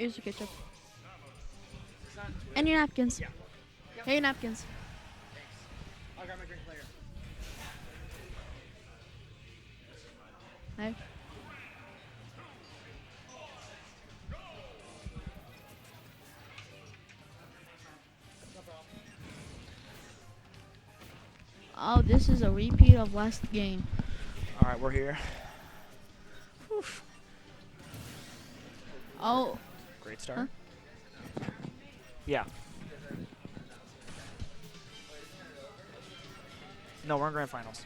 Here's your ketchup. And your napkins. Yeah. Here your napkins. I'll grab my drink later. Hey. Oh, this is a repeat of last game. All right, we're here. Whew. Oh. Great start. Huh? Yeah. No, we're in grand finals.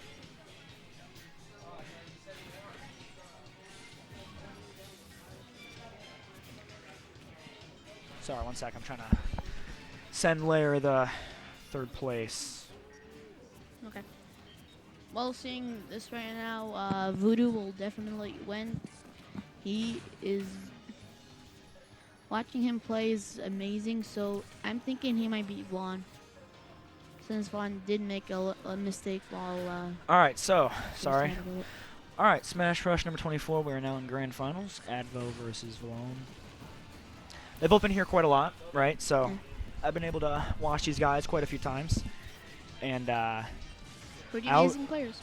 Sorry, one sec. I'm trying to send Larry the third place. Okay. Well, seeing this right now, Voodoo will definitely win. He is... Watching him play is amazing, so I'm thinking he might beat Vlone. Since Vlone did make a mistake while... All right, so, he sorry. started with it. All right, Smash Rush number 24. We are now in grand finals. Advo versus Vlone. They've both been here quite a lot, right? So Yeah. I've been able to watch these guys quite a few times. And, Pretty I'll- amazing players.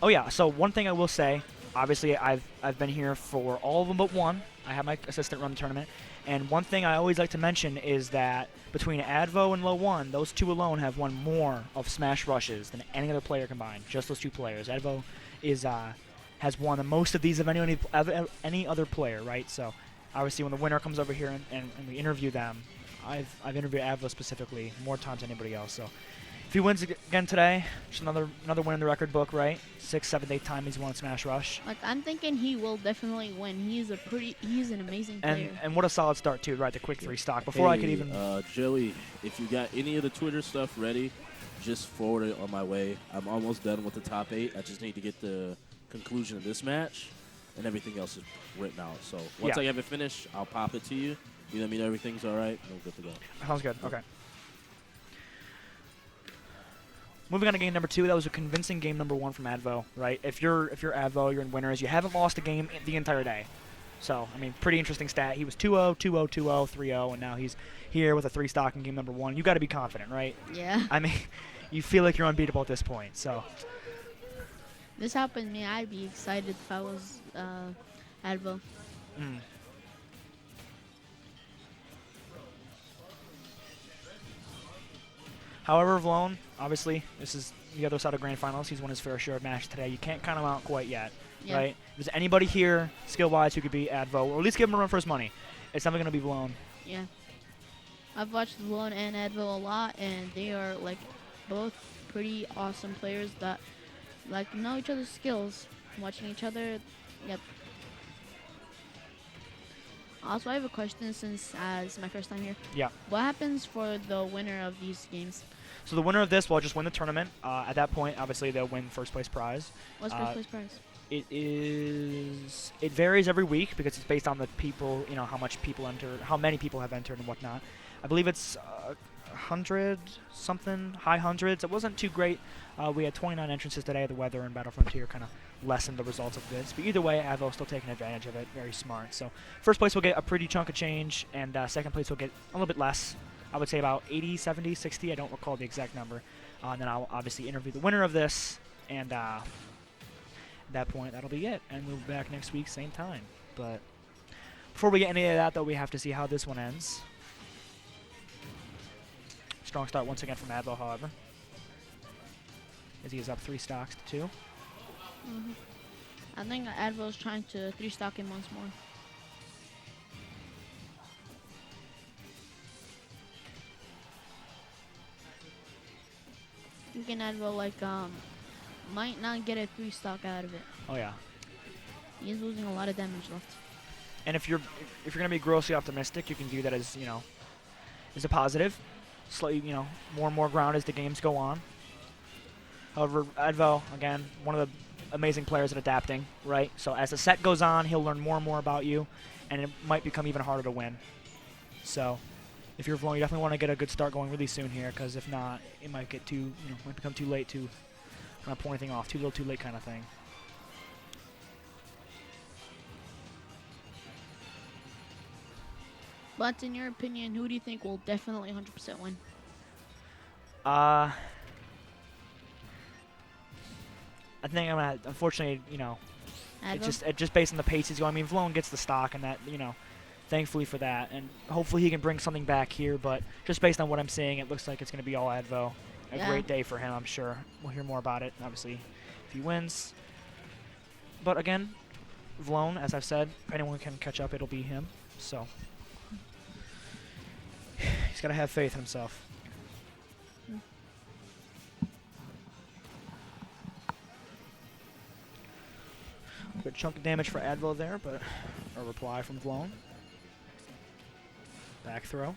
oh yeah, so one thing I will say, obviously I've been here for all of them but one. I have my assistant run the tournament. And one thing I always like to mention is that between Advo and Low 1, those two alone have won more of Smash Rushes than any other player combined. Just those two players. Advo is has won the most of these of any other player, right? So obviously when the winner comes over here and we interview them, I've interviewed Advo specifically more times than anybody else. So if he wins again today, just another win in the record book, right? 6th, 7th, 8th time he's won Smash Rush. Like, I'm thinking he will definitely win. He's an amazing player. And what a solid start too, right? The quick 3 stock. Before I could even Joey, if you got any of the Twitter stuff ready, just forward it on my way. I'm almost done with the top 8. I just need to get the conclusion of this match, and everything else is written out. So once I have it finished, I'll pop it to you. You let me know everything's all right, and we're good to go. Sounds good. Okay. Moving on to game number 2, that was a convincing game number 1 from Advo, right? If you're Advo, you're in winners. You haven't lost a game the entire day. So, I mean, pretty interesting stat. He was 2-0, 2-0, 2-0, 3-0, and now he's here with a 3 stock in game number 1. You got to be confident, right? Yeah. I mean, you feel like you're unbeatable at this point. So, This happened to me. I'd be excited if I was Advo. However, Vlone, obviously, this is the other side of grand finals. He's won his fair share of matches today. You can't count him out quite yet, Yeah. right? If there's anybody here, skill-wise, who could beat Advo, or at least give him a run for his money, it's never going to be Vlone. Yeah. I've watched Vlone and Advo a lot, and they are, like, both pretty awesome players that, like, know each other's skills. Watching each other, yep. Also, I have a question since it's my first time here. Yeah. What happens for the winner of these games? So the winner of this will just win the tournament. At that point, obviously, they'll win first place prize. What's first place prize? It varies every week because it's based on the people, you know, how many people have entered and whatnot. I believe it's 100 something, high hundreds. It wasn't too great. We had 29 entrances today. The weather and Battle Frontier kind of lessened the results of this. But either way, Advo's still taking advantage of it. Very smart. So first place will get a pretty chunk of change, and second place will get a little bit less. I would say about 80, 70, 60. I don't recall the exact number. And then I'll obviously interview the winner of this, and at that point, that'll be it. And we'll be back next week, same time. But before we get any of that, though, we have to see how this one ends. Strong start once again from Advo, however, as he is up 3 stocks to 2. I think Advo's trying to 3-stock him once more. Thinking Advo, like, might not get a 3-stock out of it. Oh yeah. He's losing a lot of damage left. And if you're gonna be grossly optimistic, you can view that as, you know, as a positive. Slightly, you know, more and more ground as the games go on. However, Advo, again, one of the amazing players at adapting, right? So as the set goes on, he'll learn more and more about you, and it might become even harder to win. So if you're Vlone, you definitely want to get a good start going really soon here, because if not, it might get might become too late to kind of pull anything off. Too little, too late kind of thing. But in your opinion, who do you think will definitely 100% win? I think I'm gonna, unfortunately, Advo? it just based on the pace he's going. I mean, Vlone gets the stock, and that, thankfully for that, and hopefully he can bring something back here. But just based on what I'm seeing, it looks like it's gonna be all Advo. A Yeah. great day for him, I'm sure. We'll hear more about it, obviously, if he wins. But again, Vlone, as I've said, if anyone can catch up, it'll be him. So he's gotta have faith in himself. Good chunk of damage for Advo there, but a reply from Vlone. Back throw.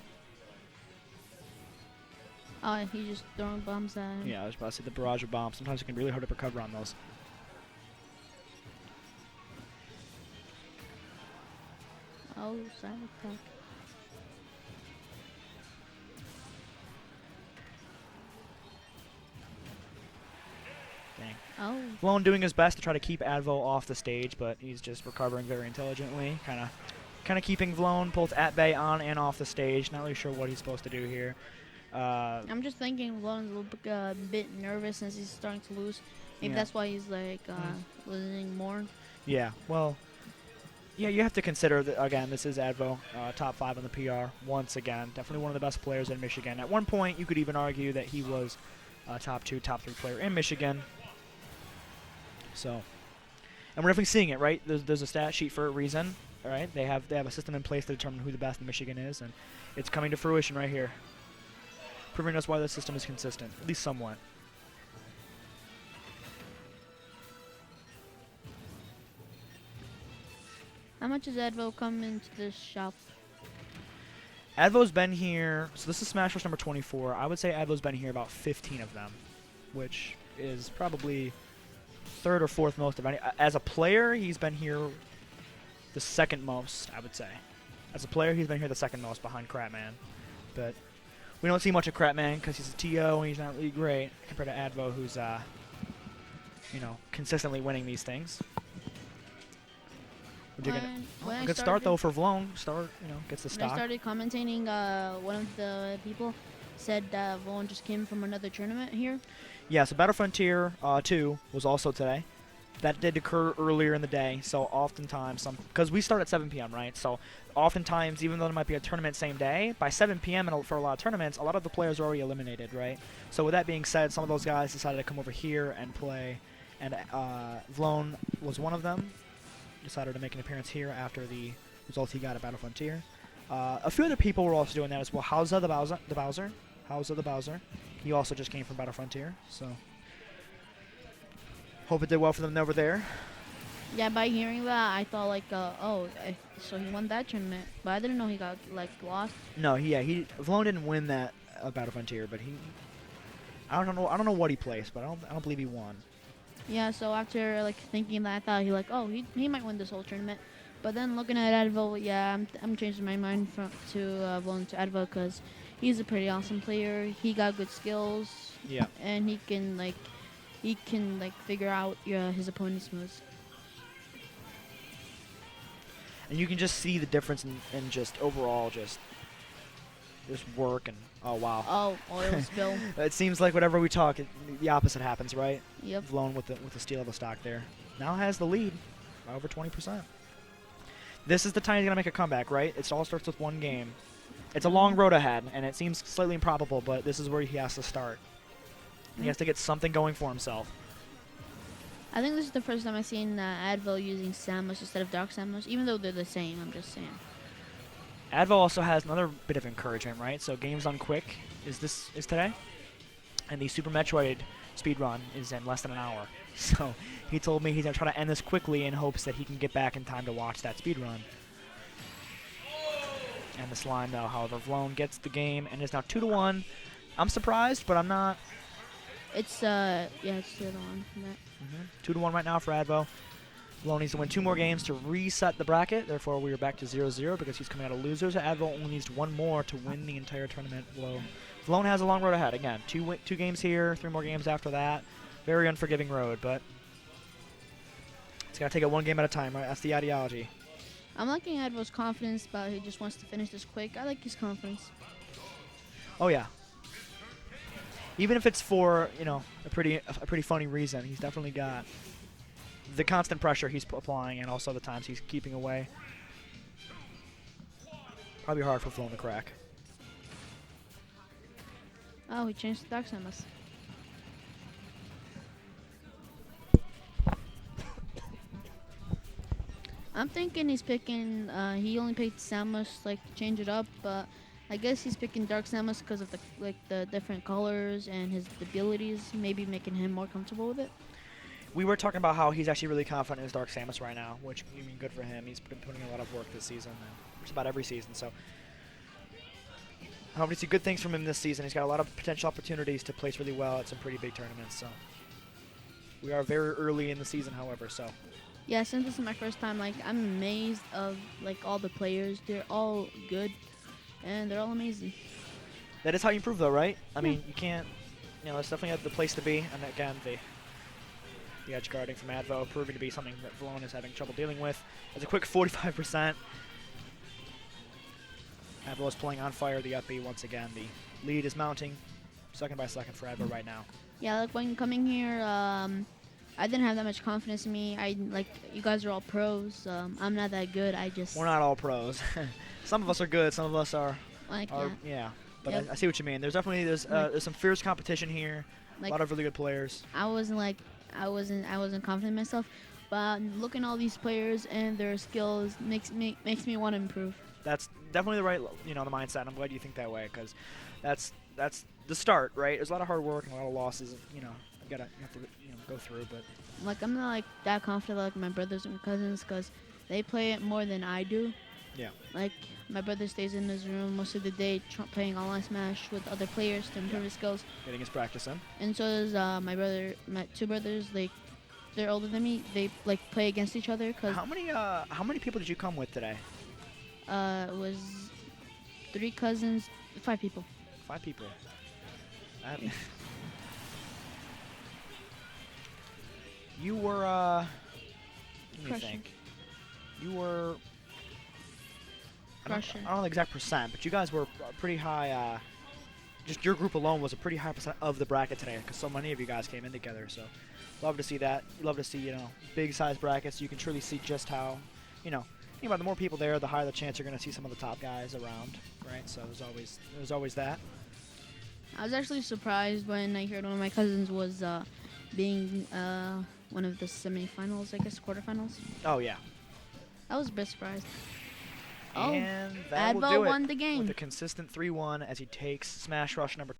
Oh, he's just throwing bombs at him. Yeah, I was about to say the barrage of bombs. Sometimes it can be really hard to recover on those. Oh, side attack. Dang. Oh. Vlone doing his best to try to keep Advo off the stage, but he's just recovering very intelligently. Kind of keeping Vlone both at bay on and off the stage. Not really sure what he's supposed to do here. I'm just thinking Vlone's a little bit nervous since he's starting to lose. Maybe Yeah. that's why he's like losing more. Yeah, well, yeah, you have to consider that, again, this is Advo, top 5 on the PR, once again. Definitely one of the best players in Michigan. At one point, you could even argue that he was a top 2, top 3 player in Michigan. So, and we're definitely seeing it, right? There's a stat sheet for a reason, all right? They have a system in place to determine who the best in Michigan is, and it's coming to fruition right here, proving us why the system is consistent, at least somewhat. How much has Advo come into this shop? Advo's been here, so this is Smash Rush number 24. I would say Advo's been here about 15 of them, which is probably third or fourth most of any. As a player, he's been here the second most, I would say. As a player, he's been here the second most behind Crapman. But we don't see much of Crapman because he's a TO and he's not really great compared to Advo, who's, consistently winning these things. Good start though for Vlone. Gets the When stock. I started commentating, one of the people said that Vlone just came from another tournament here. Yeah, so Battle Frontier 2 was also today. That did occur earlier in the day, so oftentimes, because we start at 7 p.m., right? So oftentimes, even though there might be a tournament same day, by 7 p.m. and for a lot of tournaments, a lot of the players are already eliminated, right? So with that being said, some of those guys decided to come over here and play, and Vlone was one of them. Decided to make an appearance here after the results he got at Battle Frontier. A few other people were also doing that as well. Hausa the Bowser. He also just came from Battle Frontier, so hope it did well for them over there. Yeah, by hearing that, I thought so he won that tournament, but I didn't know he got lost. No, Vlone didn't win that Battle Frontier, but I don't know what he placed, but I don't believe he won. Yeah, so after thinking that, I thought he might win this whole tournament. But then looking at Advo, yeah, I'm changing my mind to Vlone to Advo because he's a pretty awesome player. He got good skills. Yeah. And he can figure out his opponent's moves. And you can just see the difference in just overall just work and oh wow. Oh, oil spill. It seems like whenever we talk, the opposite happens, right? Yep. Vlone with the steal of the stock there. Now has the lead by over 20%. This is the time he's gonna make a comeback, right? It all starts with one game. It's a long road ahead, and it seems slightly improbable, but this is where he has to start. He has to get something going for himself. I think this is the first time I've seen Advo using Samus instead of Dark Samus, even though they're the same, I'm just saying. Advo also has another bit of encouragement, right? So Games Done Quick is today, and the Super Metroid speedrun is in less than an hour. So he told me he's going to try to end this quickly in hopes that he can get back in time to watch that speedrun. And this line, though, however, Vlone gets the game and is now 2-1. I'm surprised, but I'm not. It's 2-1 from that. 2-1 right now for Advo. Vlone needs to win 2 more games to reset the bracket. Therefore, we are back to 0-0 because he's coming out of losers. Advo only needs 1 more to win the entire tournament. Vlone has a long road ahead. Again, 2 games here, 3 more games after that. Very unforgiving road, but it's got to take it 1 game at a time, right? That's the ideology. I'm liking Advo's confidence, but he just wants to finish this quick. I like his confidence. Oh yeah. Even if it's for a pretty funny reason, he's definitely got the constant pressure he's applying, and also the times he's keeping away. Probably hard for Vlone to crack. Oh, he changed to Dark Samus. I'm thinking he's picking. He only picked Samus like to change it up, but I guess he's picking Dark Samus because of the different colors and his abilities, maybe making him more comfortable with it. We were talking about how he's actually really confident in his Dark Samus right now, which good for him. He's been putting in a lot of work this season, just about every season. So I hope to see good things from him this season. He's got a lot of potential opportunities to place really well at some pretty big tournaments. So we are very early in the season, however. So yeah, since this is my first time, like I'm amazed of like all the players. They're all good, and they're all amazing. that is how you improve, though, right? I mean, you can't. It's definitely the place to be. And again, the edge guarding from Advo proving to be something that Vlone is having trouble dealing with. It's a quick 45%. Advo is pulling on fire the up B once again. The lead is mounting second by second for Advo right now. Yeah, like when coming here, I didn't have that much confidence in me. You guys are all pros. I'm not that good. We're not all pros. Some of us are good. Some of us are. Like Yeah. But Yep. I see what you mean. There's definitely there's some fierce competition here. A lot of really good players. I wasn't confident in myself, but looking at all these players and their skills makes me want to improve. That's definitely the right the mindset. I'm glad you think that way, because that's the start, right? There's a lot of hard work and a lot of losses. You have to go through, but Like I'm not like that confident like my brothers and cousins because they play it more than I do. yeah. Like my brother stays in his room most of the day playing online Smash with other players to improve his skills. Getting his practice in. And so does my two brothers. They're older than me. They like play against each other because How many people did you come with today? it was 3 cousins, 5 people. 5 people. You were let me Crusher. think. You were I Crusher. don't know the exact percent, but you guys were pretty high. Just your group alone was a pretty high percent of the bracket today, because so many of you guys came in together. So, love to see that. Love to see big size brackets. You can truly see just how, think about the more people there, the higher the chance you're going to see some of the top guys around, right? So there's always that. I was actually surprised when I heard one of my cousins was being one of the semifinals, I guess, quarterfinals. Oh yeah. I was a bit surprised. Oh, And that will do Advo it won the game. with a consistent 3-1 as he takes Smash Rush number